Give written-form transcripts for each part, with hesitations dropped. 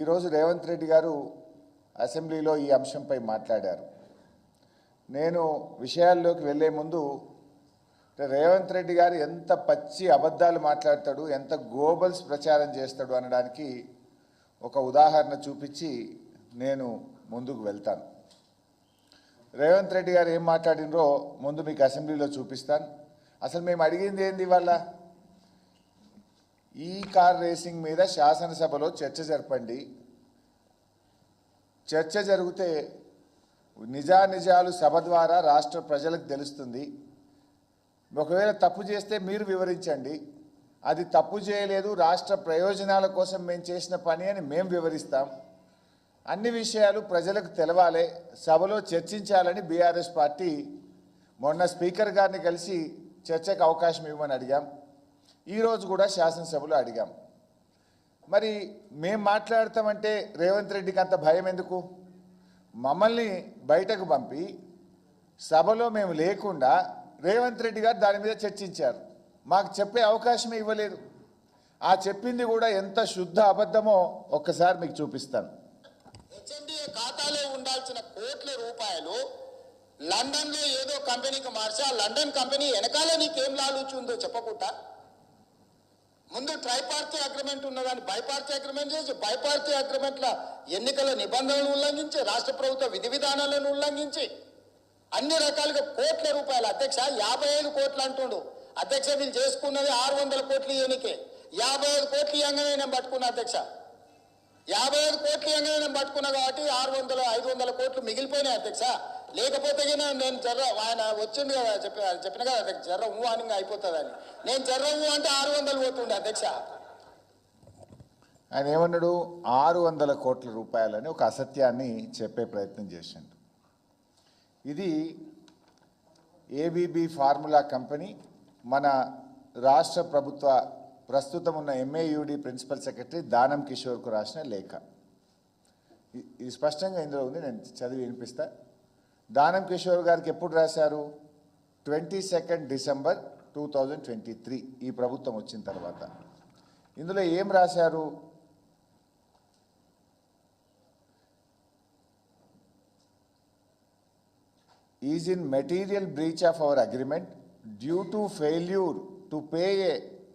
ఈరోజు రేవంత్ రెడ్డి గారు అసెంబ్లీలో ఈ అంశంపై మాట్లాడారు. నేను విషయాల్లోకి వెళ్లే ముందు రేవంత్ రెడ్డి గారు ఎంత పచ్చి అబద్ధాలు మాట్లాడతాడు, ఎంత గోబల్స్ ప్రచారం చేస్తాడు అనడానికి ఒక ఉదాహరణ చూపించి నేను ముందుకు వెళ్తాను. రేవంత్ రెడ్డి గారు ఏం మాట్లాడినరో ముందు మీకు అసెంబ్లీలో చూపిస్తాను. అసలు మేము అడిగింది ఏంది? వాళ్ళ ఈ కార్ రేసింగ్ మీద శాసనసభలో చర్చ జరపండి. చర్చ జరిగితే నిజానిజాలు సభ ద్వారా రాష్ట్ర ప్రజలకు తెలుస్తుంది. ఒకవేళ తప్పు చేస్తే మీరు వివరించండి. అది తప్పు చేయలేదు, రాష్ట్ర ప్రయోజనాల కోసం మేము చేసిన పని అని మేము వివరిస్తాం. అన్ని విషయాలు ప్రజలకు తెలవాలి, సభలో చర్చించాలని బీఆర్ఎస్ పార్టీ మొన్న స్పీకర్ గారిని కలిసి చర్చకు అవకాశం ఇవ్వమని అడిగాం. ఈరోజు కూడా శాసనసభలో అడిగాం. మరి మేము మాట్లాడతామంటే రేవంత్ రెడ్డికి అంత భయం ఎందుకు? మమ్మల్ని బయటకు పంపి సభలో మేము లేకుండా రేవంత్ రెడ్డి గారు దాని మీద చర్చించారు. మాకు చెప్పే అవకాశమే ఇవ్వలేదు. ఆ చెప్పింది కూడా ఎంత శుద్ధ అబద్ధమో ఒక్కసారి మీకు చూపిస్తాను. హెచ్ఎండిఏ ఖాతాలో ఉండాల్సిన కోట్ల రూపాయలు లండన్లో ఏదో కంపెనీకి మార్చి ఆ లండన్ కంపెనీ వెనకాల నీకేం లాలూచి ఉందో చెప్పకుండా ముందు ట్రైపార్టీ అగ్రిమెంట్ ఉన్నదాన్ని బైపార్టీ అగ్రిమెంట్ చేసి బైపార్టీ అగ్రిమెంట్ల ఎన్నికల నిబంధనలను ఉల్లంఘించి రాష్ట్ర ప్రభుత్వ విధి విధానాలను ఉల్లంఘించి అన్ని రకాలుగా కోట్ల రూపాయలు అధ్యక్ష 55 కోట్లు అంటుండు అధ్యక్ష. వీళ్ళు చేసుకున్నది 600 కోట్లు ఎన్నికే. 55 కోట్లు ఇవ్వగానే నేను పట్టుకున్నా అధ్యక్ష. 55 కోట్లు ఇవ్వగానే నేను పట్టుకున్నా కాబట్టి 500 కోట్లు మిగిలిపోయినాయి అధ్యక్ష. లేకపోతే నేను జర్ర ఆయన వచ్చిండు కదా చెప్పిన కదా అధ్యక్ష, జర్ర ఊహానిగా అయిపోతుందని. నేను జర్ర ఊ అంటే 600 పోతుండే అధ్యక్ష. ఆయన ఏమన్నాడు? 600 కోట్ల రూపాయలని ఒక అసత్యాన్ని చెప్పే ప్రయత్నం చేసిండు. ఇది ఏబీబీ ఫార్ములా కంపెనీ మన రాష్ట్ర ప్రభుత్వ ప్రస్తుతం ఉన్న ఎంఏయుడి ప్రిన్సిపల్ సెక్రటరీ దానం కిషోర్కు రాసిన లేఖ. ఇది స్పష్టంగా ఇందులో ఉంది, నేను చదివి వినిపిస్తా. దానం కిషోర్ గారికి ఎప్పుడు రాశారు? 22 డిసెంబర్ 2023 ఈ ప్రభుత్వం వచ్చిన తర్వాత. ఇందులో ఏం రాశారు? Is in material breach of our agreement due to failure to pay a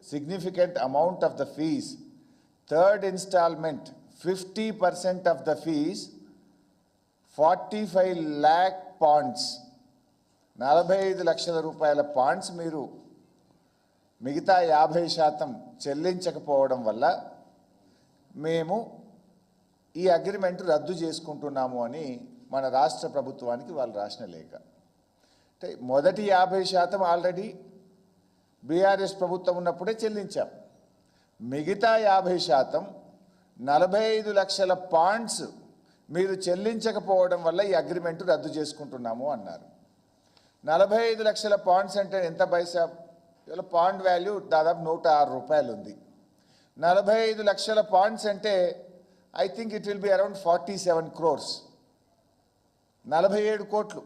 significant amount of the fees, third installment 50% of the fees, 45 lakh ponds, 45 లక్షల రూపాయల పాండ్స్ మీరు మిగతా 50% చెల్లించకపోవడం వల్ల మేము ఈ అగ్రిమెంట్ రద్దు చేసుకుంటున్నాము అని మన రాష్ట్ర ప్రభుత్వానికి వాళ్ళు రాసిన లేఖ. అంటే మొదటి 50% ఆల్రెడీ బీఆర్ఎస్ ప్రభుత్వం ఉన్నప్పుడే చెల్లించాం. మిగతా 50% 45 లక్షల పాండ్స్ మీరు చెల్లించకపోవడం వల్ల ఈ అగ్రిమెంట్ రద్దు చేసుకుంటున్నాము అన్నారు. 45 లక్షల పాండ్స్ అంటే ఎంత పైసా? ఇవాళ పాండ్ వాల్యూ దాదాపు 106 రూపాయలు ఉంది. 45 లక్షల పాండ్స్ అంటే I think it will be around 47 crores. 47 కోట్లు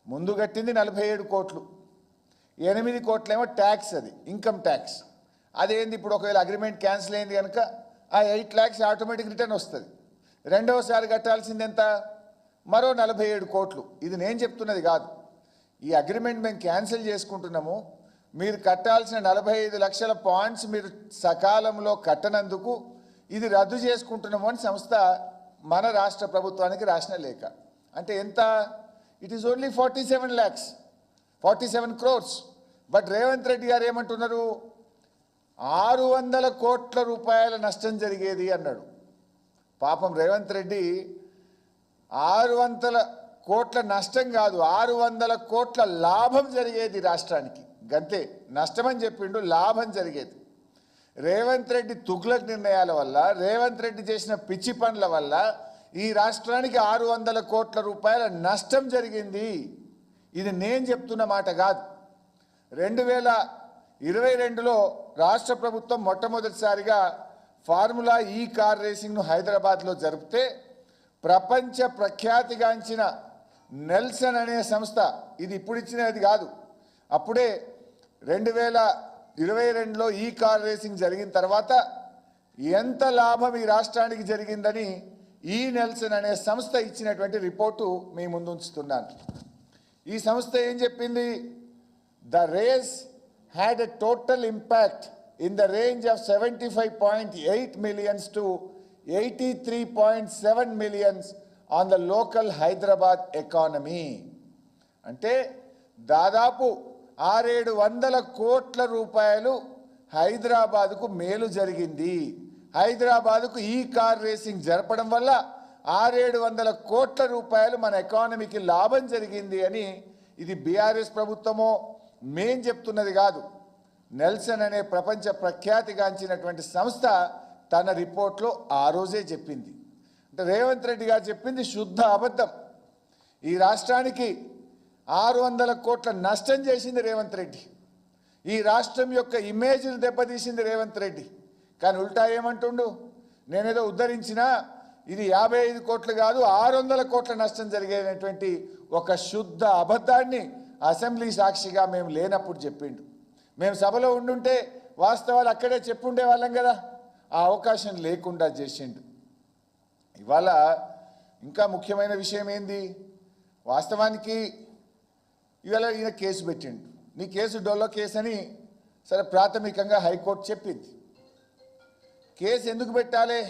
ముందు కట్టింది. 47 కోట్లు, 8 కోట్లేమో ట్యాక్స్, అది ఇన్కమ్ ట్యాక్స్. అదేంది? ఇప్పుడు ఒకవేళ అగ్రిమెంట్ క్యాన్సిల్ అయింది కనుక ఆ 8 lakhs ఆటోమేటిక్ రిటర్న్ వస్తుంది. రెండవసారి కట్టాల్సింది ఎంత? మరో 47 కోట్లు. ఇది నేను చెప్తున్నది కాదు. ఈ అగ్రిమెంట్ మేము క్యాన్సిల్ చేసుకుంటున్నాము, మీరు కట్టాల్సిన 45 లక్షల పాయింట్స్ మీరు సకాలంలో కట్టనందుకు ఇది రద్దు చేసుకుంటున్నాము అని సంస్థ మన రాష్ట్ర ప్రభుత్వానికి రాసిన లేఖ. అంటే ఎంత? It is only 47 lakhs, 47 crores. But Revanth Reddy గారు ఏమంటున్నారు? 600 కోట్ల రూపాయల నష్టం జరిగేది అన్నాడు. పాపం రేవంత్ రెడ్డి 600 కోట్ల నష్టం కాదు, 600 కోట్ల లాభం జరిగేది రాష్ట్రానికి. గంతే, నష్టమని చెప్పిండు, లాభం జరిగేది. రేవంత్ రెడ్డి తుగ్లక్ నిర్ణయాల వల్ల, రేవంత్ రెడ్డి చేసిన పిచ్చి పనుల వల్ల ఈ రాష్ట్రానికి 600 కోట్ల రూపాయల నష్టం జరిగింది. ఇది నేను చెప్తున్న మాట కాదు. 2022లో రాష్ట్ర ప్రభుత్వం మొట్టమొదటిసారిగా ఫార్ములా ఈ కార్ రేసింగ్ను హైదరాబాద్లో జరిపితే ప్రపంచ ప్రఖ్యాతిగాంచిన నెల్సన్ అనే సంస్థ, ఇది ఇప్పుడు ఇచ్చినది కాదు, అప్పుడే 2022లో ఈ కార్ రేసింగ్ జరిగిన తర్వాత ఎంత లాభం ఈ రాష్ట్రానికి జరిగిందని ఈ నెల్సన్ అనే సంస్థ ఇచ్చినటువంటి రిపోర్టు మీ ముందు ఉంచుతున్నాను. ఈ సంస్థ ఏం చెప్పింది? The race had a total impact in the range of 75.8 millions to 83.7 millions on the local Hyderabad economy. అంటే దాదాపు 600 కోట్ల రూపాయలు హైదరాబాద్కు మేలు జరిగింది. హైదరాబాద్కు ఈ కార్ రేసింగ్ జరపడం వల్ల 600 కోట్ల రూపాయలు మన ఎకానమీకి లాభం జరిగింది అని ఇది బీఆర్ఎస్ ప్రభుత్వమో మేం చెప్తున్నది కాదు. నెల్సన్ అనే ప్రపంచ ప్రఖ్యాతిగాంచినటువంటి సంస్థ తన రిపోర్ట్లో ఆ రోజే చెప్పింది. అంటే రేవంత్ రెడ్డి గారు చెప్పింది శుద్ధ అబద్ధం. ఈ రాష్ట్రానికి 600 కోట్ల నష్టం చేసింది రేవంత్ రెడ్డి. ఈ రాష్ట్రం యొక్క ఇమేజ్ను దెబ్బతీసింది రేవంత్ రెడ్డి. కానీ ఉల్టా ఏమంటుండు? నేనేదో ఉద్ధరించినా ఇది 55 కోట్లు కాదు 600 కోట్ల నష్టం జరిగేటువంటి ఒక శుద్ధ అబద్ధాన్ని అసెంబ్లీ సాక్షిగా మేము లేనప్పుడు చెప్పిండు. మేము సభలో ఉండుంటే వాస్తవాలు అక్కడే చెప్పుండే వాళ్ళం కదా. ఆ అవకాశం లేకుండా చేసిండు. ఇవాళ ఇంకా ముఖ్యమైన విషయం ఏంది? వాస్తవానికి ఇవాళ ఈయన కేసు పెట్టిండు. నీ కేసు డొల్లో కేసు అని సరే ప్రాథమికంగా హైకోర్టు చెప్పింది. కేసు ఎందుకు పెట్టాలి?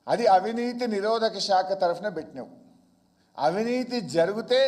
అది అవినీతి నిరోధక శాఖ తరఫున పెట్టినావు. అవినీతి జరిగితే